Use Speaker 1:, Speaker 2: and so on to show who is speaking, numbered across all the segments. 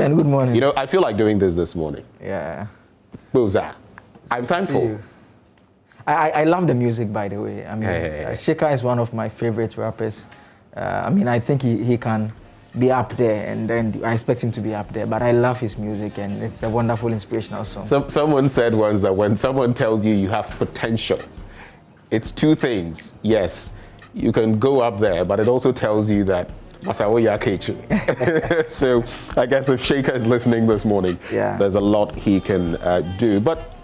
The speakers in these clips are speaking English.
Speaker 1: Ben, good morning.
Speaker 2: You know, I feel like doing this morning.
Speaker 1: Yeah.
Speaker 2: Boza. I'm thankful.
Speaker 1: I love the music, by the way. I mean, Sheka is one of my favorite rappers. I mean, I think he can be up there, and then I expect him to be up there. But I love his music, and it's a wonderful, inspirational song.
Speaker 2: Someone said once that when someone tells you have potential, it's two things. Yes, you can go up there, but it also tells you that so I guess if Shaker is listening this morning, there's a lot he can do. But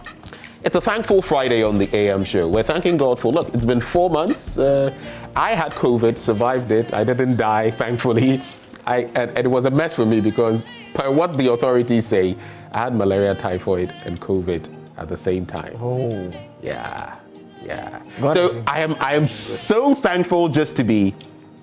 Speaker 2: it's a thankful Friday on the AM show. We're thanking God for, look, it's been 4 months. I had COVID, survived it. I didn't die, thankfully. And it was a mess for me because per what the authorities say, I had malaria, typhoid, and COVID at the same time.
Speaker 1: Oh.
Speaker 2: Yeah. So I am so thankful just to be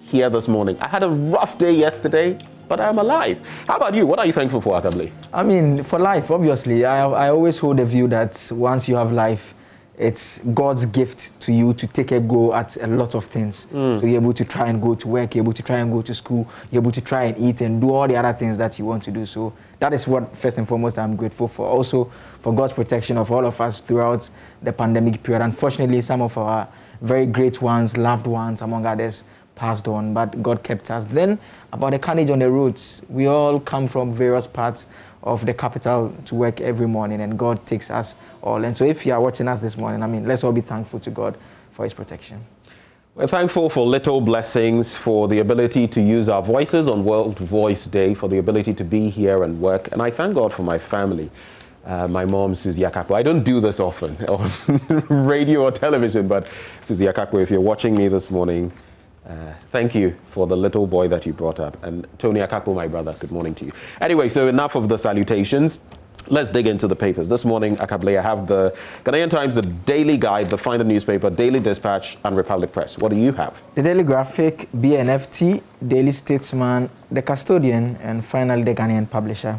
Speaker 2: here this morning. I had a rough day yesterday, but I'm alive. How about you? What are you thankful for, Akable?
Speaker 1: I mean, for life, obviously. I always hold the view that once you have life, it's God's gift to you to take a go at a lot of things. So you're able to try and go to work, you're able to try and go to school, you're able to try and eat and do all the other things that you want to do. So that is what, first and foremost, I'm grateful for. Also, for God's protection of all of us throughout the pandemic period. Unfortunately, some of our very great ones, loved ones, among others, passed on, but God kept us. Then, about the carnage on the roads, we all come from various parts of the capital to work every morning, and God takes us all. And so if you are watching us this morning, I mean, let's all be thankful to God for his protection.
Speaker 2: We're thankful for little blessings, for the ability to use our voices on World Voice Day, for the ability to be here and work. And I thank God for my family. My mom, Susie Akapo. I don't do this often on radio or television, but Susie Akapo, if you're watching me this morning, thank you for the little boy that you brought up. And Tony Akapo, my brother, good morning to you. Anyway, so enough of the salutations. Let's dig into the papers. This morning, Akable, I have the Ghanaian Times, the Daily Guide, the Finder newspaper, Daily Dispatch, and Republic Press. What do you have?
Speaker 1: The Daily Graphic, BNFT, Daily Statesman, The Custodian, and finally the Ghanaian Publisher.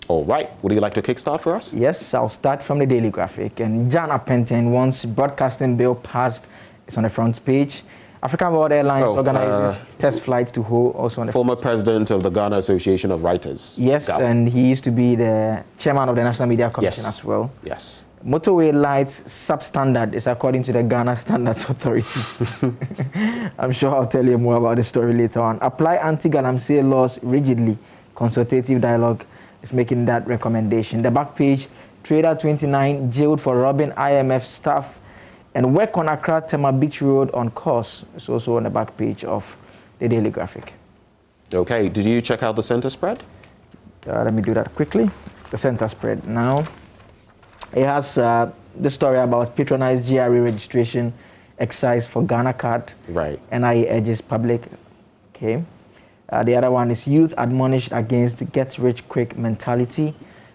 Speaker 2: All right. Would you like to kickstart for us?
Speaker 1: Yes, I'll start from the Daily Graphic. And Jan Apenten wants broadcasting bill passed. It's on the front page. African World Airlines organizes test flights to Ho, also on the
Speaker 2: former president of the Ghana Association of Writers.
Speaker 1: Yes, Gov't. And he used to be the chairman of the National Media Commission as well.
Speaker 2: Yes.
Speaker 1: Motorway lights substandard is according to the Ghana Standards Authority. I'm sure I'll tell you more about the story later on. Apply anti-galamsey laws rigidly. Consultative dialogue is making that recommendation. The back page, Trader 29 jailed for robbing IMF staff. And work on Accra Tema Beach Road on course is also on the back page of the Daily Graphic.
Speaker 2: Okay, did you check out the center spread?
Speaker 1: Let me do that quickly. The center spread now. It has the story about patronized GRA registration exercise for Ghana card.
Speaker 2: Right.
Speaker 1: NIA urges public. Okay. The other one is youth admonished against get rich quick mentality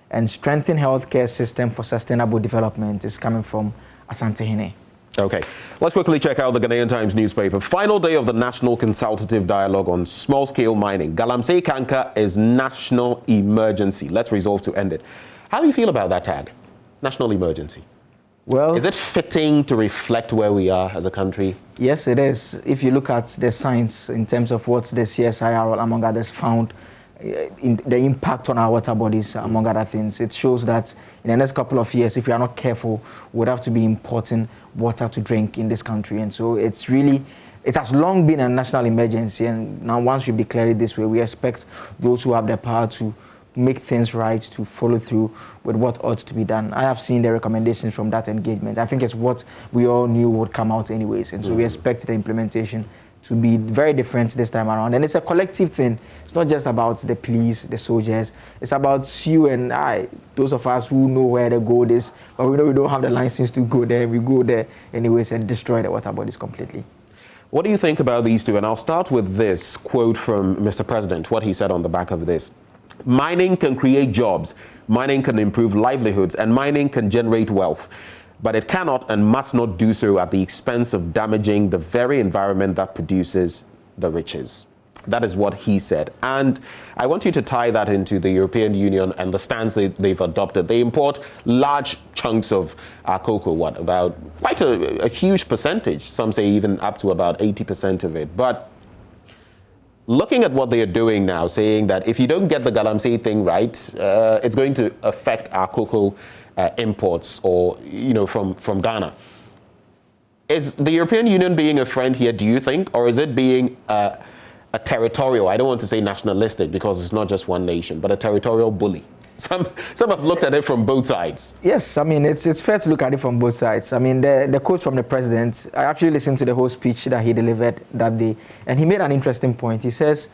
Speaker 1: and strengthen healthcare system for sustainable development is coming from Asante Hene.
Speaker 2: Okay, let's quickly check out the Ghanaian Times newspaper. Final day of the National Consultative Dialogue on Small-Scale Mining. Galamsey Kanker is national emergency. Let's resolve to end it. How do you feel about that tag? National emergency.
Speaker 1: Well,
Speaker 2: is it fitting to reflect where we are as a country?
Speaker 1: Yes, it is. If you look at the science in terms of what the CSIR, among others, found, in the impact on our water bodies, among other things, it shows that in the next couple of years, if we are not careful, we would have to be importing water to drink in this country. And so it has long been a national emergency. And now once we've declared it this way, we expect those who have the power to make things right, to follow through with what ought to be done. I have seen the recommendations from that engagement. I think it's what we all knew would come out anyways. And so we expect the implementation to be very different this time around. And it's a collective thing. It's not just about the police, the soldiers. It's about you and I, those of us who know where the gold is, but we know we don't have the license to go there. We go there anyways and destroy the water bodies completely.
Speaker 2: What do you think about these two? And I'll start with this quote from Mr. President, what he said on the back of this. Mining can create jobs, mining can improve livelihoods, and mining can generate wealth. But it cannot and must not do so at the expense of damaging the very environment that produces the riches. That is what he said. And I want you to tie that into the European Union and the stance they've adopted. They import large chunks of our cocoa, about quite a huge percentage. Some say even up to about 80% of it. But looking at what they are doing now, saying that if you don't get the Galamsey thing right, it's going to affect our cocoa imports, or from Ghana. Is the European Union being a friend here, do you think, or is it being a territorial, I don't want to say nationalistic because it's not just one nation, but a territorial bully? Some have looked at it from both sides.
Speaker 1: Yes, I mean, it's fair to look at it from both sides. I mean, the quote from the president, I actually listened to the whole speech that he delivered that day, and he made an interesting point. He says,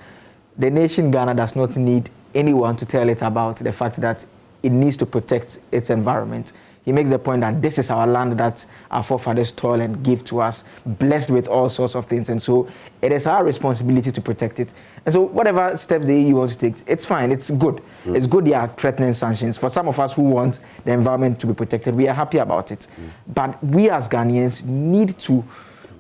Speaker 1: the nation Ghana does not need anyone to tell it about the fact that it needs to protect its environment. He makes the point that this is our land that our forefathers toil and give to us, blessed with all sorts of things. And so it is our responsibility to protect it. And so whatever steps the EU wants to take, it's fine, it's good. It's good they are threatening sanctions. For some of us who want the environment to be protected, we are happy about it. But we as Ghanaians need to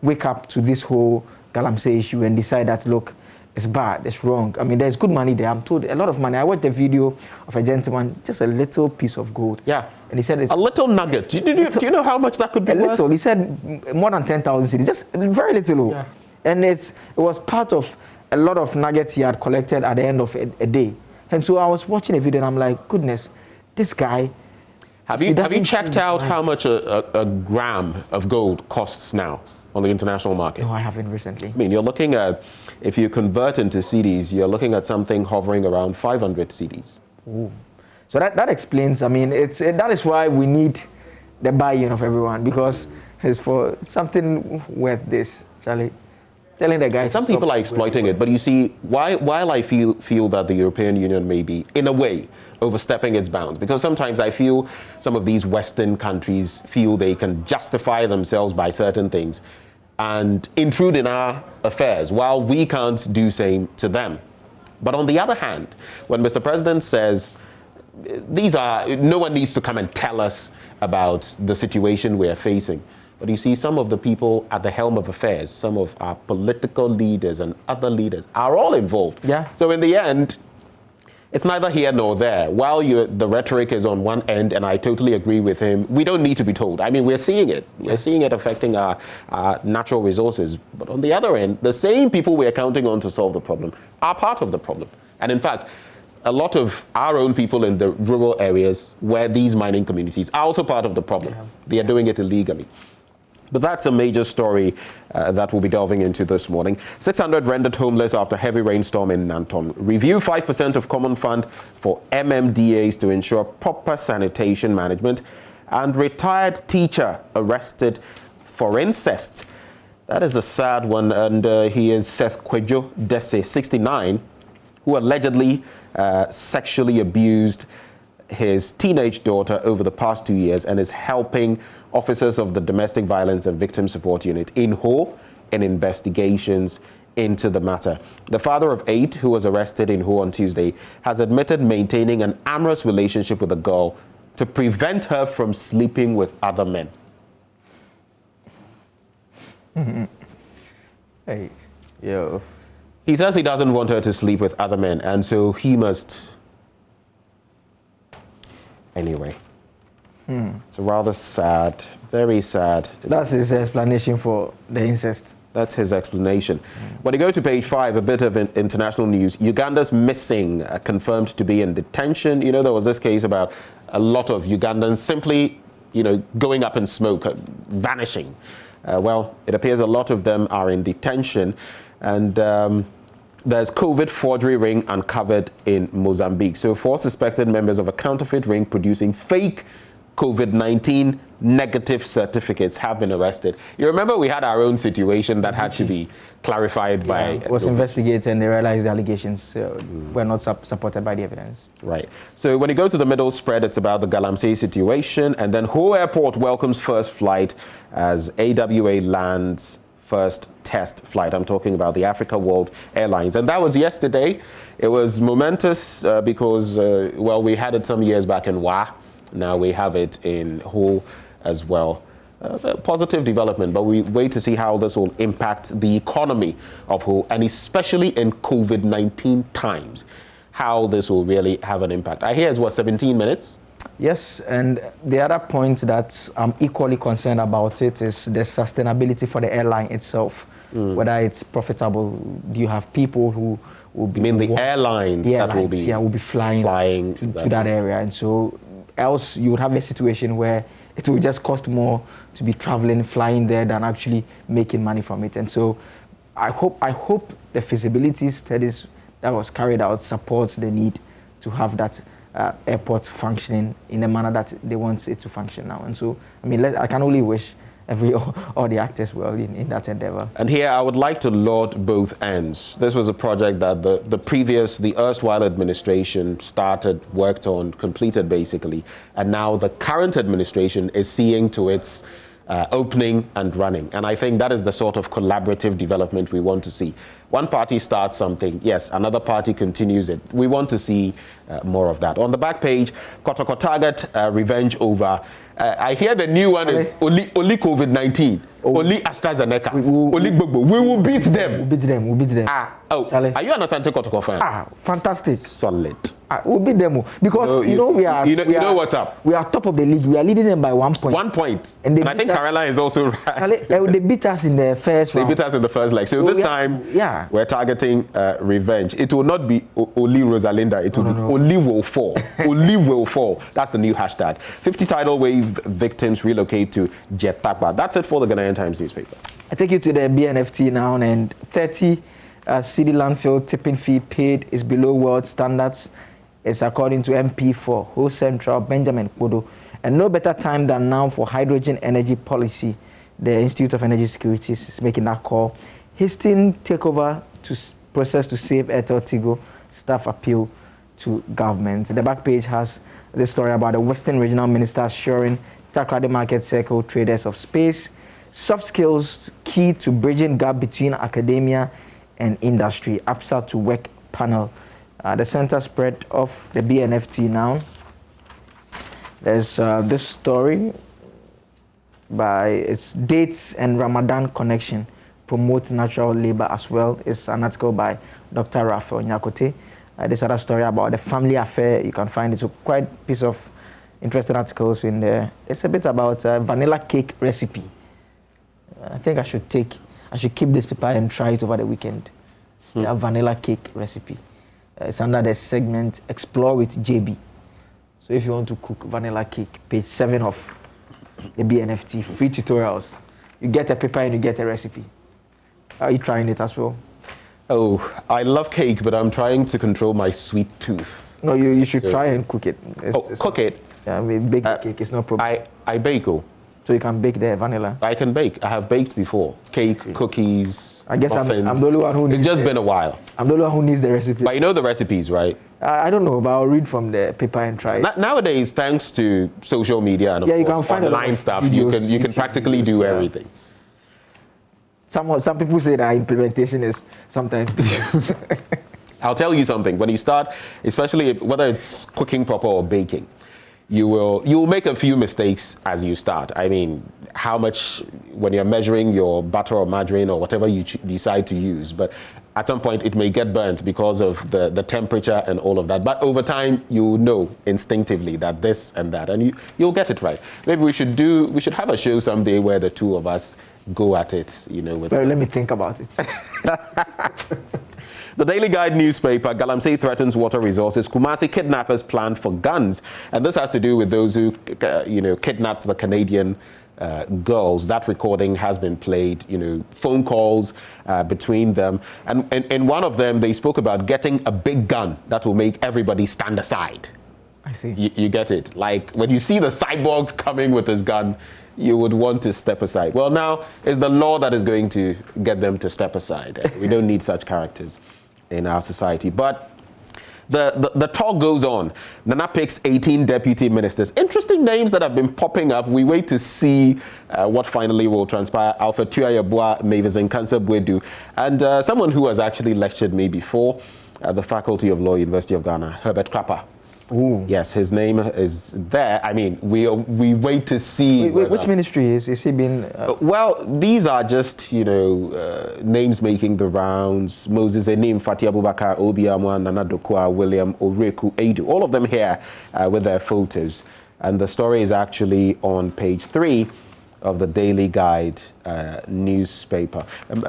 Speaker 1: wake up to this whole Galamsey issue and decide that, look, it's bad, it's wrong. I mean, there's good money there. I'm told a lot of money. I watched a video of a gentleman, just a little piece of gold.
Speaker 2: Yeah.
Speaker 1: And he said it's
Speaker 2: a little nugget. Do you know how much that could be worth?
Speaker 1: Little. He said more than 10,000 cedis, just very little. Yeah. And it was part of a lot of nuggets he had collected at the end of a day. And so I was watching a video and I'm like, goodness, this guy.
Speaker 2: Have you checked out how much a gram of gold costs now on the international market?
Speaker 1: No, I haven't recently.
Speaker 2: I mean, you're looking at, if you convert into cedis, you're looking at something hovering around 500 cedis.
Speaker 1: Ooh. So that explains, I mean, that is why we need the buy-in of everyone, because it's for something worth this, Charlie. Telling the guys.
Speaker 2: Some people are exploiting it, but you see, while I feel that the European Union may be, in a way, overstepping its bounds, because sometimes I feel some of these Western countries feel they can justify themselves by certain things and intrude in our affairs while we can't do same to them. But on the other hand, when Mr. President says, no one needs to come and tell us about the situation we are facing. But you see, some of the people at the helm of affairs, some of our political leaders and other leaders are all involved.
Speaker 1: Yeah.
Speaker 2: So in the end, it's neither here nor there. While the rhetoric is on one end, and I totally agree with him, we don't need to be told. I mean, we're seeing it. We're seeing it affecting our natural resources. But on the other end, the same people we're counting on to solve the problem are part of the problem. And in fact, a lot of our own people in the rural areas where these mining communities are also part of the problem. Yeah. They are doing it illegally. But that's a major story that we'll be delving into this morning. 600 rendered homeless after heavy rainstorm in Nanton. Review 5% of common fund for MMDAs to ensure proper sanitation management. And retired teacher arrested for incest. That is a sad one. And he is Seth Kwejo Dese, 69, who allegedly sexually abused his teenage daughter over the past 2 years and is helping officers of the Domestic Violence and Victim Support Unit in Ho in investigations into the matter. The father of 8, who was arrested in Ho on Tuesday, has admitted maintaining an amorous relationship with a girl to prevent her from sleeping with other men.
Speaker 1: Hey, yo.
Speaker 2: He says he doesn't want her to sleep with other men, and so he must. Anyway, it's rather sad, very sad.
Speaker 1: That's his explanation for the incest.
Speaker 2: That's his explanation. When you go to page 5, a bit of international news. Uganda's missing, confirmed to be in detention. You know, there was this case about a lot of Ugandans simply, going up in smoke, vanishing. Well, it appears a lot of them are in detention. And there's COVID forgery ring uncovered in Mozambique. So 4 suspected members of a counterfeit ring producing fake COVID-19 negative certificates have been arrested. You remember we had our own situation that had to be clarified by...
Speaker 1: It was investigated and they realized the allegations were not supported by the evidence.
Speaker 2: Right. So when you go to the middle spread, it's about the Galamsey situation. And then Ho Airport welcomes first flight as AWA lands first test flight. I'm talking about the Africa World Airlines. And that was yesterday. It was momentous because, we had it some years back in Wa. Now we have it in Ho as well. A positive development, but we wait to see how this will impact the economy of Ho, and especially in COVID-19 times, how this will really have an impact. I hear it's 17 minutes?
Speaker 1: Yes, and the other point that I'm equally concerned about it is the sustainability for the airline itself. whether it's profitable. Do you have people who will be...
Speaker 2: I mean the airlines that will be
Speaker 1: flying to that area, and so else you would have a situation where it will just cost more to be traveling, flying there than actually making money from it. And so I hope the feasibility studies that was carried out supports the need to have that airport functioning in the manner that they want it to function now. And so, I mean, I can only wish all the actors well in that endeavor.
Speaker 2: And here I would like to laud both ends. This was a project that the erstwhile administration worked on, completed basically, and now the current administration is seeing to its opening and running. And I think that is the sort of collaborative development we want to see. One party starts something, yes, another party continues it. We want to see more of that. On the back page, Kotoko target revenge over. I hear the new one is only COVID-19, only AstraZeneca, only Gbogbo. We will beat them.
Speaker 1: We'll beat them.
Speaker 2: Are you an Asante Kotoko fan?
Speaker 1: Fantastic.
Speaker 2: Solid.
Speaker 1: We'll beat them because you know what's up. We are top of the league. We are leading them by 1 point.
Speaker 2: 1 point. And I think Caroline is also right.
Speaker 1: They beat us in the first round.
Speaker 2: They beat us in the first leg. So this time, we're targeting revenge. It will not be Oli Rosalinda. It will be Oli will fall. Oli will fall. That's the new hashtag. 50 tidal wave victims relocate to Jetakba. That's it for the Ghanaian Times newspaper. I
Speaker 1: take you to the BNFT now, and 30 city landfill tipping fee paid is below world standards. It's according to MP for Ho Central Benjamin Kodo. And no better time than now for hydrogen energy policy. The Institute of Energy Security is making that call. Hastening takeover to process to save Airtel Tigo. Staff appeal to government. The back page has this story about the Western Regional Minister assuring Takrady Market Circle traders of space. Soft skills key to bridging gap between academia and industry. APSA to work panel. The center spread of the BNFT now. There's this story by its dates and Ramadan connection promote natural labor as well. It's an article by Dr. Raphael Nyakote. This other story about the family affair. You can find it's a quite piece of interesting articles in there. It's a bit about vanilla cake recipe. I think I should keep this paper and try it over the weekend. A vanilla cake recipe. It's under the segment Explore with JB. So if you want to cook vanilla cake, page 7 of the BNFT, free tutorials. You get a paper and you get a recipe. Are you trying it as well?
Speaker 2: Oh, I love cake, but I'm trying to control my sweet tooth.
Speaker 1: No, you should try and cook it.
Speaker 2: Cook it?
Speaker 1: Yeah, I mean, bake the cake, it's no problem.
Speaker 2: I bake.
Speaker 1: So you can bake the vanilla?
Speaker 2: I can bake. I have baked before. Cake, cookies,
Speaker 1: I guess
Speaker 2: muffins.
Speaker 1: I'm the only one who needs
Speaker 2: It's just been a while.
Speaker 1: I'm the only one who needs the recipe.
Speaker 2: But you know the recipes, right?
Speaker 1: I don't know, but I'll read from the paper and try it.
Speaker 2: Nowadays, thanks to social media and
Speaker 1: you can find
Speaker 2: online stuff, videos, you can practically do everything.
Speaker 1: Some people say that implementation is sometimes.
Speaker 2: I'll tell you something. When you start, especially whether it's cooking proper or baking, you will make a few mistakes as you start. I mean, how much when you're measuring your butter or margarine or whatever you decide to use, but at some point it may get burnt because of the temperature and all of that. But over time, you know instinctively that this and that, and you'll get it right. Maybe we should have a show someday where the two of us go at it, with...
Speaker 1: Well, let me think about it.
Speaker 2: The Daily Guide newspaper, Galamsey threatens water resources. Kumasi kidnappers planned for guns. And this has to do with those who, kidnapped the Canadian girls. That recording has been played, phone calls between them. And in one of them, they spoke about getting a big gun that will make everybody stand aside.
Speaker 1: I see.
Speaker 2: You get it? Like when you see the cyborg coming with his gun, you would want to step aside. Well, now it's the law that is going to get them to step aside. We don't need such characters in our society. But the talk goes on. Nana picks 18 deputy ministers. Interesting names that have been popping up. We wait to see what finally will transpire. Alpha Tuayabua, Mavis and Cancer Bwedu, and someone who has actually lectured me before at the Faculty of Law, University of Ghana, Herbert Krapper.
Speaker 1: Ooh.
Speaker 2: Yes, his name is there. I mean, we wait to see.
Speaker 1: Which ministry is he been?
Speaker 2: Well, these are just names making the rounds. Moses Enim, Fatih Abubakar, Obi Amwan, Nana Dokwa, William Oreku, Edu. All of them here with their photos, and the story is actually on page 3 of the Daily Guide newspaper.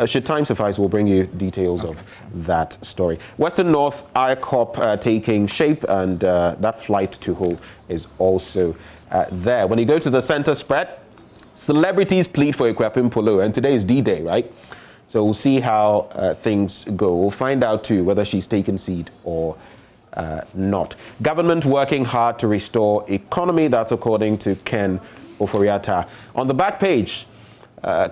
Speaker 2: Should time suffice, we'll bring you details of that story. Western North ICOP taking shape, and that flight to Hull is also there. When you go to the center spread, celebrities plead for Ekwapim Polo, and today is D-Day, right? So we'll see how things go. We'll find out too whether she's taken seed or not. Government working hard to restore economy, that's according to Ken Oforiata. On the back page,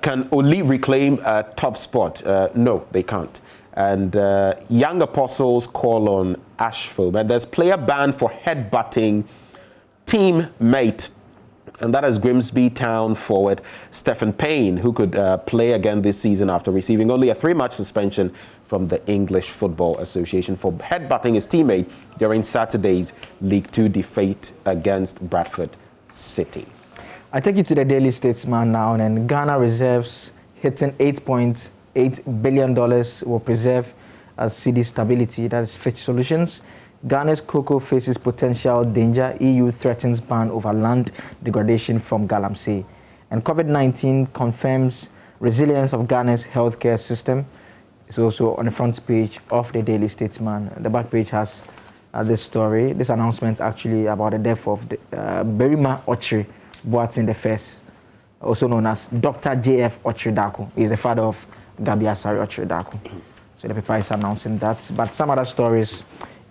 Speaker 2: can Oli reclaim a top spot? No, they can't. And young apostles call on Ashford. And there's player ban for headbutting teammate. And that is Grimsby Town forward Stephen Payne, who could play again this season after receiving only a 3-match suspension from the English Football Association for headbutting his teammate during Saturday's League 2 defeat against Bradford City. I take you to the Daily Statesman now, and Ghana reserves hitting $8.8 billion will preserve cedi stability. That is Fitch Solutions. Ghana's cocoa faces potential danger. EU threatens ban over land degradation from Galamsey. And COVID-19 confirms resilience of Ghana's healthcare system. It's also on the front page of the Daily Statesman. The back page has this story, this announcement actually about the death of Berima Ochre Boateng the First, also known as Dr. J.F. Ochre Daku. He's the father of Gabi Asari Ochre Daku. So the paper is announcing that. But some other stories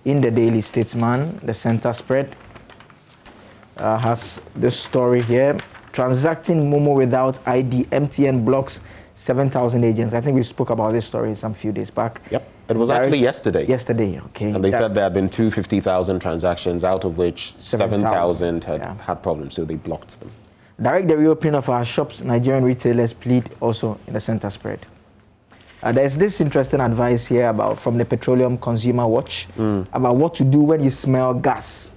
Speaker 2: in the Daily Statesman, the center spread has this story here. Transacting Momo without ID, MTN blocks 7,000 agents. I think we spoke about this story some few days back. Yep, it was actually yesterday. Yesterday, okay. And they said there had been 250,000 transactions, out of which 7,000 had problems, so they blocked them. Direct the reopening of our shops, Nigerian retailers plead also in the center spread. There's this interesting advice here from the Petroleum Consumer Watch about what to do when you smell gas.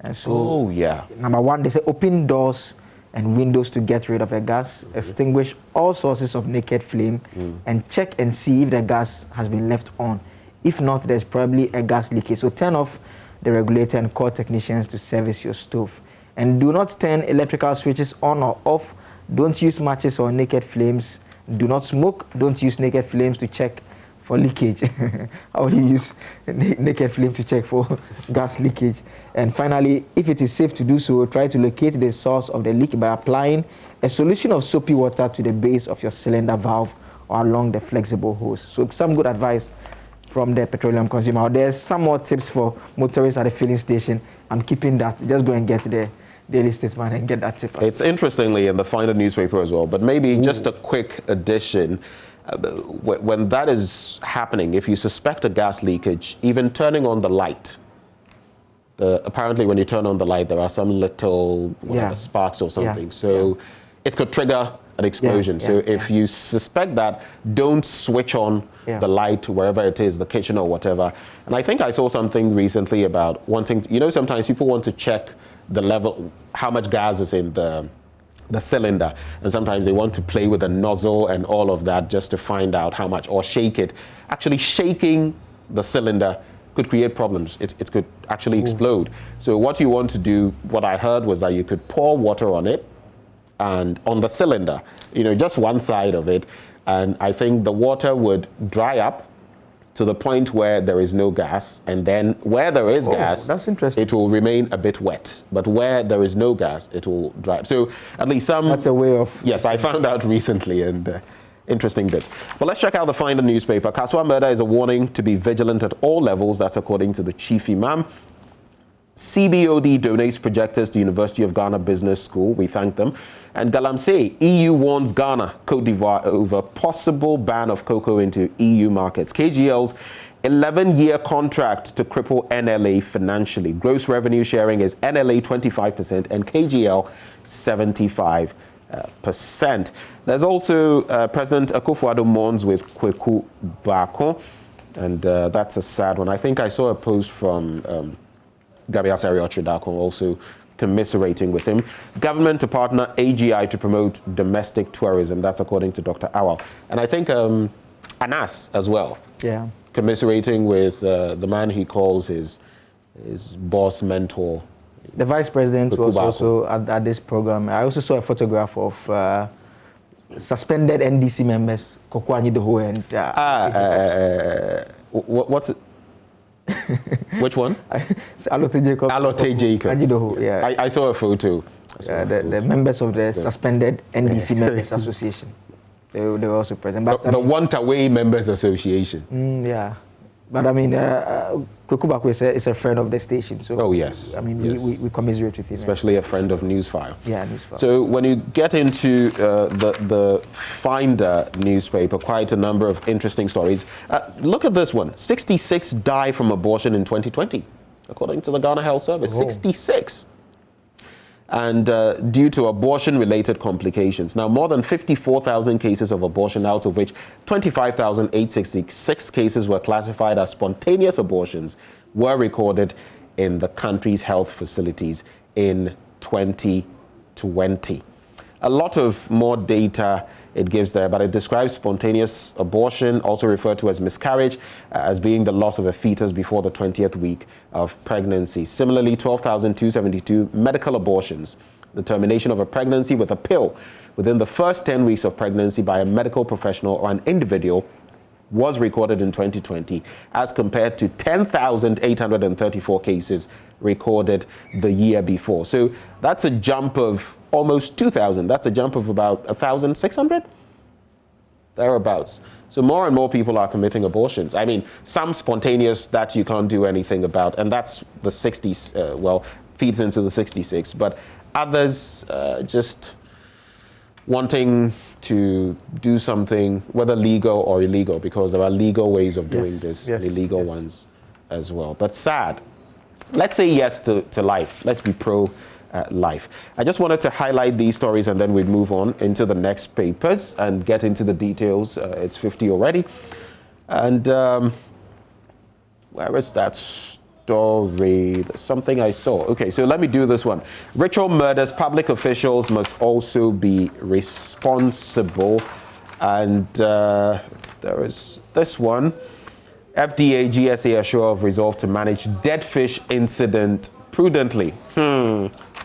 Speaker 2: And so, number one, they say open doors and windows to get rid of the gas, extinguish all sources of naked flame, and check and see if the gas has been left on. If not, there's probably a gas leakage. So turn off the regulator and call technicians to service your stove. And do not turn electrical switches on or off. Don't use matches or naked flames. Do not smoke. Don't use naked flames to check for leakage. How do you use naked flame to check for gas leakage? And finally, if it is safe to do so, try to locate the source of the leak by applying a solution of soapy water to the base of your cylinder valve or along the flexible hose. So some good advice from the Petroleum Consumer. There's some more tips for motorists at the filling station. I'm keeping that. Just go and get the Daily Statesman and get that tip. It's interestingly in the final newspaper as well, but maybe just a quick addition. When that is happening, if you suspect a gas leakage, even turning on the light, apparently when you turn on the light, there are some little sparks or something. So it could trigger an explosion. So if you suspect that, don't switch on the light wherever it is, the kitchen or whatever. And I think I saw something recently about wanting, sometimes people want to check the level, how much gas is in the cylinder, and sometimes they want to play with the nozzle and all of that just to find out how much, or shake it. Actually shaking the cylinder could create problems. It could actually explode. So what you want to do, what I heard was that you could pour water on it and on the cylinder, just one side of it, and I think the water would dry up to the point where there is no gas, and then where there is gas, that's interesting, it will remain a bit wet, but where there is no gas, it will dry up. So at least that's a way of... Yes, I found out recently, and interesting bit. But let's check out the final newspaper. Kaswa murder is a warning to be vigilant at all levels. That's according to the chief imam. CBOD donates projectors to University of Ghana Business School. We thank them. And Galamsey, EU warns Ghana, Cote d'Ivoire over possible ban of cocoa into EU markets. KGL's 11-year contract to cripple NLA financially. Gross revenue sharing is NLA 25% and KGL 75%. There's also President AKUFO-ADDO'S mourns with Kweku Bako, and that's a sad one. I think I saw a post from Gabi Asari Ochre Daku also commiserating with him. Government to partner AGI to promote domestic tourism. That's according to Dr. Awal. And I think Anas as well. Yeah. Commiserating with the man he calls his boss, mentor,
Speaker 1: The vice president was also at this program. I also saw a photograph of suspended NDC members, Koko Anyidoho and...
Speaker 2: what's it? Which one?
Speaker 1: Alote Jacob.
Speaker 2: Alote Jacob.
Speaker 1: Yes.
Speaker 2: Yeah. I saw a photo.
Speaker 1: The members of the suspended NDC Members Association. They were also present. But,
Speaker 2: the Want-Away Members Association.
Speaker 1: Yeah. But I mean, Kukubaku is a friend of the station. So,
Speaker 2: oh, yes.
Speaker 1: I mean, yes. we commiserate with him.
Speaker 2: Especially a friend of Newsfile.
Speaker 1: Yeah, Newsfile.
Speaker 2: So when you get into the Finder newspaper, quite a number of interesting stories. Look at this one. 66 die from abortion in 2020, according to the Ghana Health Service. 66. And due to abortion-related complications. Now, more than 54,000 cases of abortion, out of which 25,866 cases were classified as spontaneous abortions, were recorded in the country's health facilities in 2020. A lot of more data it gives there, but it describes spontaneous abortion, also referred to as miscarriage, as being the loss of a fetus before the 20th week of pregnancy. Similarly, 12,272 medical abortions, the termination of a pregnancy with a pill within the first 10 weeks of pregnancy by a medical professional or an individual, was recorded in 2020, as compared to 10,834 cases recorded the year before. So that's a jump of almost 2,000. That's a jump of about 1,600, thereabouts. So more and more people are committing abortions. I mean, some spontaneous that you can't do anything about, and that's the 60s, well, feeds into the 66, but others just wanting to do something, whether legal or illegal, because there are legal ways of doing this, and illegal ones as well. But sad. Let's say yes to life. Let's be pro life. I just wanted to highlight these stories, and then we'd move on into the next papers and get into the details. It's 50 already. And where is that story? There's something I saw. Okay, so let me do this one. Ritual murders, public officials must also be responsible. And there is this one. FDA, GSA assure of resolve to manage dead fish incident prudently.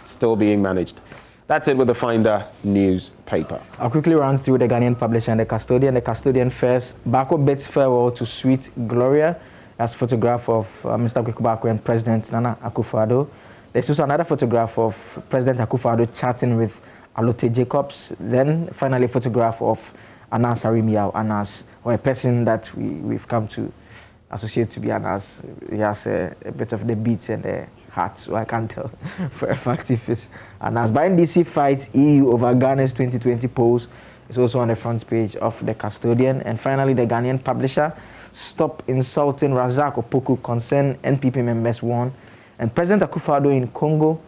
Speaker 2: Still being managed. That's it with the Finder newspaper. I'll quickly run through the Ghanaian publisher and the custodian. The custodian first. Bako bids farewell to sweet Gloria. That's a photograph of Mr. Kukubaku and President Nana Akufo-Addo. There's also another photograph of President Akufo-Addo chatting with Alote Jacobs. Then finally a photograph of Anas Arimiao, Anas, or a person that we've come to associate to be Anas. He has a bit of the beats and the heart, so I can't tell for a fact if it's Anas. But NDC fights EU over Ghana's 2020 polls. It's also on the front page of the custodian. And finally, the Ghanaian publisher. Stop insulting Razak Opoku, concern NPP members warn. And President Akufo-Addo in Congo.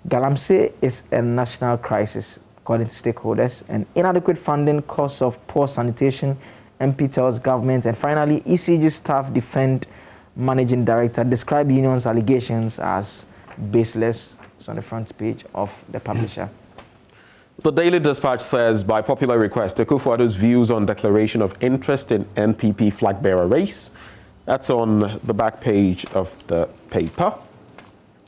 Speaker 2: Galamsey is a national crisis, according to stakeholders. And inadequate funding cause of poor sanitation, MP tells government. And finally, ECG staff defend managing director, describe union's allegations as baseless. It's on the front page of the publisher. The Daily Dispatch says, by popular request, Akufo-Addo's views on declaration of interest in NPP flag-bearer race. That's on the back page of the paper.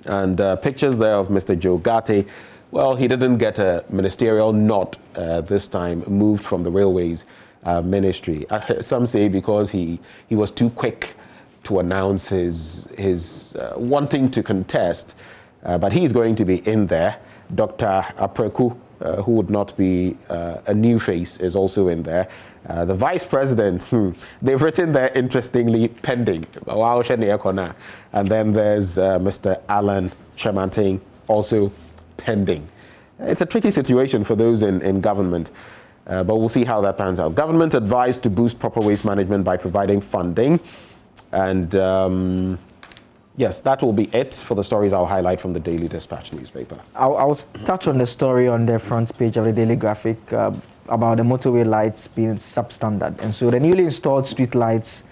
Speaker 2: And pictures there of Mr. Gov't. Well, he didn't get a ministerial nod this time, moved from the railways ministry. Some say because he was too quick to announce his wanting to contest. But he's going to be in there. Dr. Apreku, who would not be a new face, is also in there. The vice president, they've written there, interestingly, pending. And then there's Mr. Alan Tremanting, also pending. It's a tricky situation for those in government, but we'll see how that pans out. Government advised to boost proper waste management by providing funding. And yes, that will be it for the stories I'll highlight from the Daily Dispatch newspaper. I'll touch on the story on the front page of the Daily Graphic about the motorway lights being substandard. And so the newly installed street lights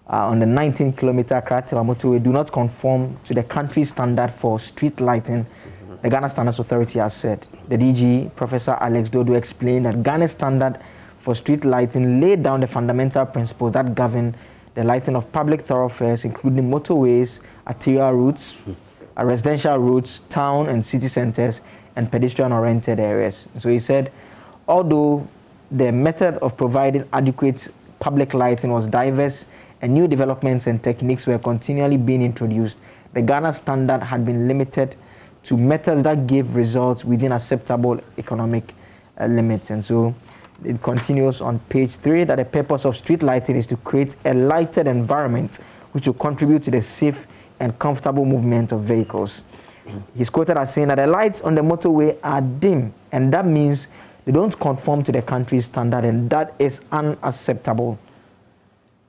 Speaker 2: on the 19-kilometer Kratema motorway do not conform to the country standard for street lighting, the Ghana Standards Authority has said. The DG, Professor Alex Dodo, explained that Ghana's standard for street lighting laid down the fundamental principles that govern the lighting of public thoroughfares, including motorways, arterial routes,
Speaker 1: residential roads, town and city centers, and pedestrian-oriented areas. So he said, although the method of providing adequate public lighting was diverse and new developments and techniques were continually being introduced, the Ghana standard had been limited to methods that gave results within acceptable economic limits. And so it continues on page 3 that the purpose of street lighting is to create a lighted environment which will contribute to the safe and comfortable movement of vehicles. He's quoted as saying that the lights on the motorway are dim, and that means they don't conform to the country's standard, and that is unacceptable.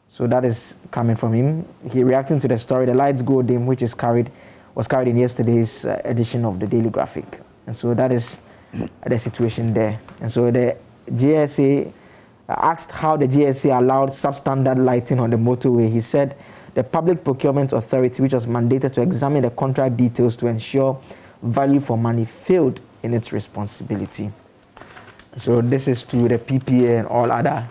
Speaker 1: So that is coming from him. He reacting to the story, the lights go dim, which was carried in yesterday's edition of the Daily Graphic. And so that is the situation there. And so the GSA asked how the GSA allowed substandard lighting on the motorway. He said the Public Procurement Authority, which was mandated to examine the contract details to ensure value for money, failed in its responsibility. So this is to the PPA and all other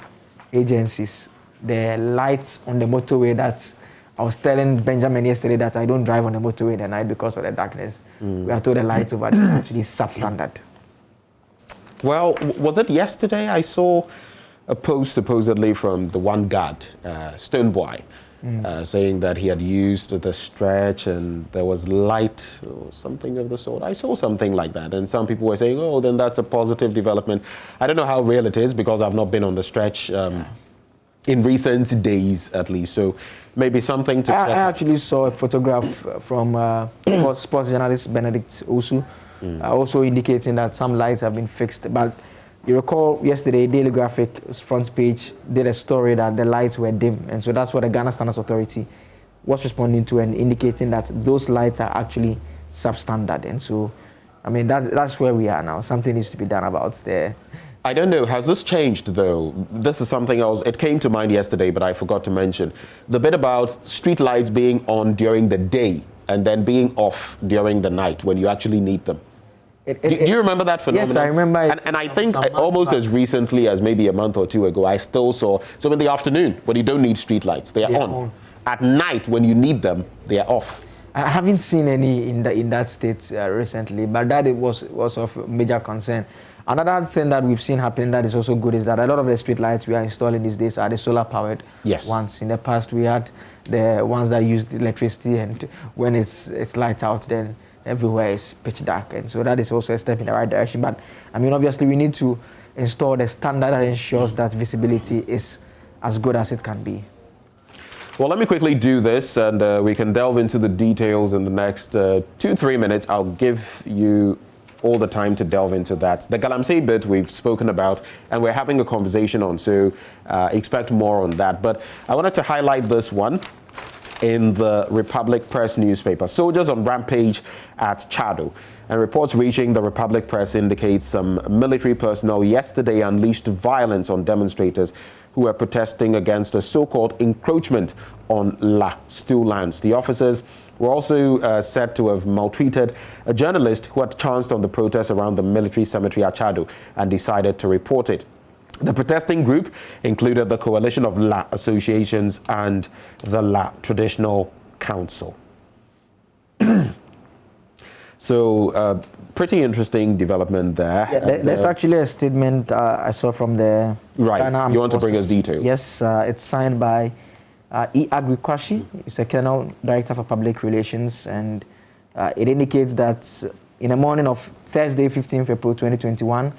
Speaker 1: agencies. The lights on the motorway that I was telling Benjamin yesterday that I don't drive on the motorway at night because of the darkness. We are told the lights over there are actually substandard.
Speaker 2: Well, was it yesterday I saw a post supposedly from the one Gov't, Stoneboy, saying that he had used the stretch and there was light or something of the sort. I saw something like that, and some people were saying, oh, then that's a positive development. I don't know how real it is because I've not been on the stretch in recent days at least, so maybe something to check.
Speaker 1: I actually saw a photograph from sports journalist Benedict Osu, also indicating that some lights have been fixed. But you recall yesterday, Daily Graphic's front page did a story that the lights were dim, and so that's what the Ghana Standards Authority was responding to and indicating that those lights are actually substandard. And so, I mean, that's where we are now. Something needs to be done about there.
Speaker 2: I don't know, has this changed though? This is something else, it came to mind yesterday, but I forgot to mention. The bit about street lights being on during the day and then being off during the night when you actually need them. Do you remember that phenomenon?
Speaker 1: Yes, I remember it.
Speaker 2: And I think almost as recently as maybe a month or two ago, I still saw, so in the afternoon, when you don't need street lights, they are on. At night, when you need them, they are off.
Speaker 1: I haven't seen any in that state recently, but that was of major concern. Another thing that we've seen happening that is also good is that a lot of the street lights we are installing these days are the solar-powered ones. In the past, we had the ones that used electricity, and when it's light out, then everywhere is pitch dark. And so that is also a step in the right direction. But, I mean, obviously, we need to install the standard that ensures that visibility is as good as it can be.
Speaker 2: Well, let me quickly do this, and we can delve into the details in the next 2-3 minutes. I'll give you all the time to delve into that. The Galamsey bit we've spoken about and we're having a conversation on, so expect more on that. But I wanted to highlight this one in the Republic Press newspaper. Soldiers on rampage at Chado. And reports reaching the Republic Press indicate some military personnel yesterday unleashed violence on demonstrators who were protesting against a so-called encroachment on La Stool lands. The officers were also said to have maltreated a journalist who had chanced on the protest around the military cemetery at Chado and decided to report it. The protesting group included the Coalition of La Associations and the La Traditional Council. So, pretty interesting development there.
Speaker 1: Yeah, there's actually a statement I saw from the
Speaker 2: Ghana. You want to bring us details?
Speaker 1: Yes, it's signed by E. Agri-Kwashi. He's a Colonel Director for Public Relations, and it indicates that in the morning of Thursday, 15th April 2021,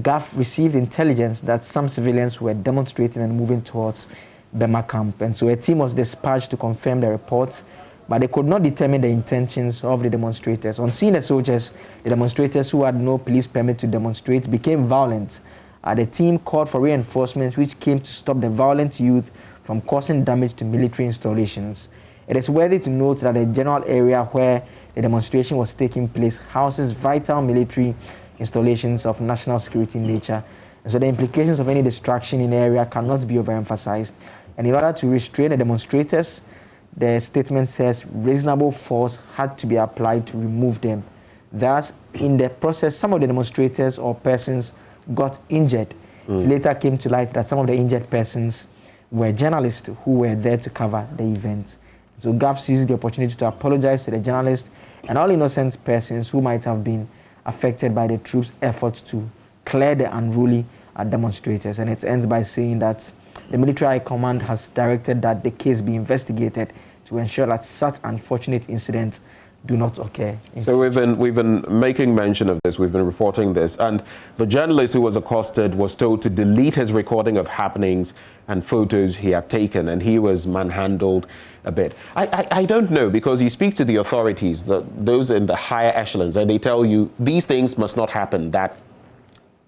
Speaker 1: Gov't received intelligence that some civilians were demonstrating and moving towards Bema camp, and so a team was dispatched to confirm the report, but they could not determine the intentions of the demonstrators. On seeing the soldiers, the demonstrators who had no police permit to demonstrate became violent. The team called for reinforcements which came to stop the violent youth from causing damage to military installations. It is worthy to note that the general area where the demonstration was taking place houses vital military installations of national security nature, and so the implications of any distraction in the area cannot be overemphasized. And in order to restrain the demonstrators, the statement says reasonable force had to be applied to remove them. Thus, in the process, some of the demonstrators or persons got injured. It later came to light that some of the injured persons were journalists who were there to cover the event. So Gov't seized the opportunity to apologize to the journalists and all innocent persons who might have been affected by the troops' efforts to clear the unruly demonstrators. And it ends by saying that the military high command has directed that the case be investigated to ensure that such unfortunate incidents do not occur.
Speaker 2: So we've been making mention of this, we've been reporting this, and the journalist who was accosted was told to delete his recording of happenings and photos he had taken, and he was manhandled a bit. I don't know, because you speak to the authorities, those in the higher echelons, and they tell you these things must not happen, that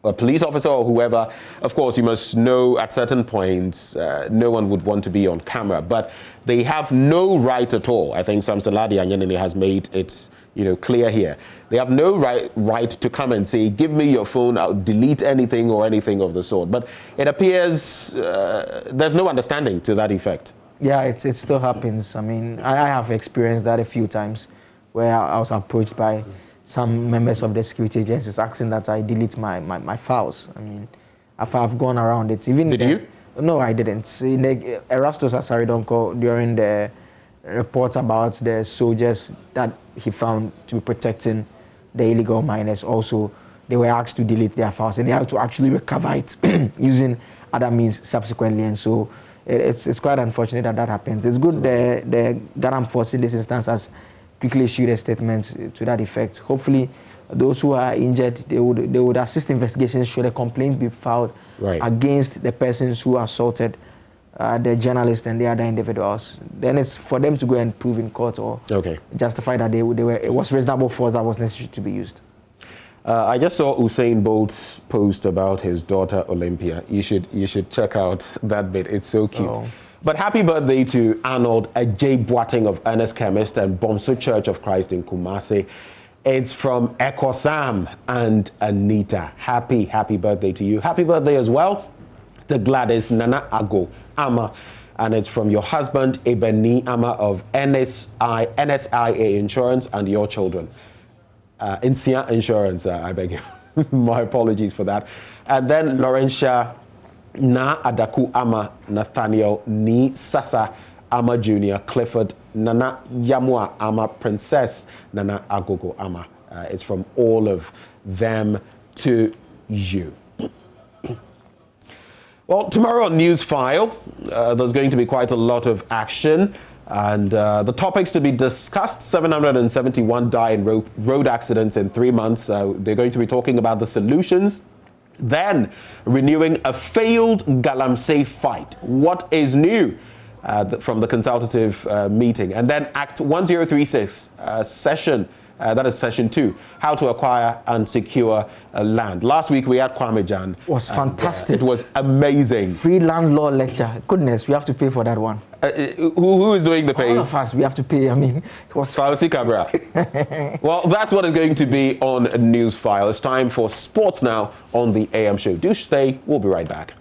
Speaker 2: a police officer or whoever, of course, you must know at certain points, no one would want to be on camera, but they have no right at all. I think Samson Ladi Anyanini has made it, clear here. They have no right to come and say, give me your phone, I'll delete anything or anything of the sort. But it appears there's no understanding to that effect.
Speaker 1: Yeah, it still happens. I mean, I have experienced that a few times where I was approached by some members of the security agencies asking that I delete my files. I mean, after I've gone around it.
Speaker 2: Did you?
Speaker 1: No, I didn't. In the Erastus Asaridonko, during the reports about the soldiers that he found to be protecting the illegal miners, also, they were asked to delete their files, and they had to actually recover it using other means subsequently. And so it's quite unfortunate that happens. It's good the Ghana Force in this instance has quickly issued a statement to that effect. Hopefully, those who are injured, they would assist investigations should a complaint be filed against the persons who assaulted the journalist and the other individuals. Then it's for them to go and prove in court or justify that it was reasonable force that was necessary to be used.
Speaker 2: I just saw Usain Bolt's post about his daughter Olympia. You should check out that bit. It's so cute. Oh. But happy birthday to Arnold J. Boateng of Ernest Chemist and Bomso Church of Christ in Kumasi. It's from Ekosam and Anita. Happy birthday to you. Happy birthday as well to Gladys Nana Ago Ama. And it's from your husband, Ebony Ama of NSIA Insurance and your children. Insia Insurance, I beg you. My apologies for that. And then Laurentia Na Adaku Ama, Nathaniel Ni Sasa Ama Jr., Clifford Nana Yamua Ama, Princess Nana Agogo Ama. It's from all of them to you. Well, tomorrow on News File, there's going to be quite a lot of action. And the topics to be discussed: 771 die in road accidents in 3 months. They're going to be talking about the solutions. Then, renewing a failed Galamsey fight. What is new from the consultative meeting? And then Act 1036 session, that is session 2, how to acquire and secure land. Last week we had Kwame Jan.
Speaker 1: It was fantastic.
Speaker 2: It was amazing.
Speaker 1: Free land law lecture. Goodness, we have to pay for that one.
Speaker 2: Who is doing the paying?
Speaker 1: All of us, we have to pay. I mean, it was
Speaker 2: Fauci Cabra. Well, that's what is going to be on News File. It's time for sports now on the AM show. Do stay. We'll be right back.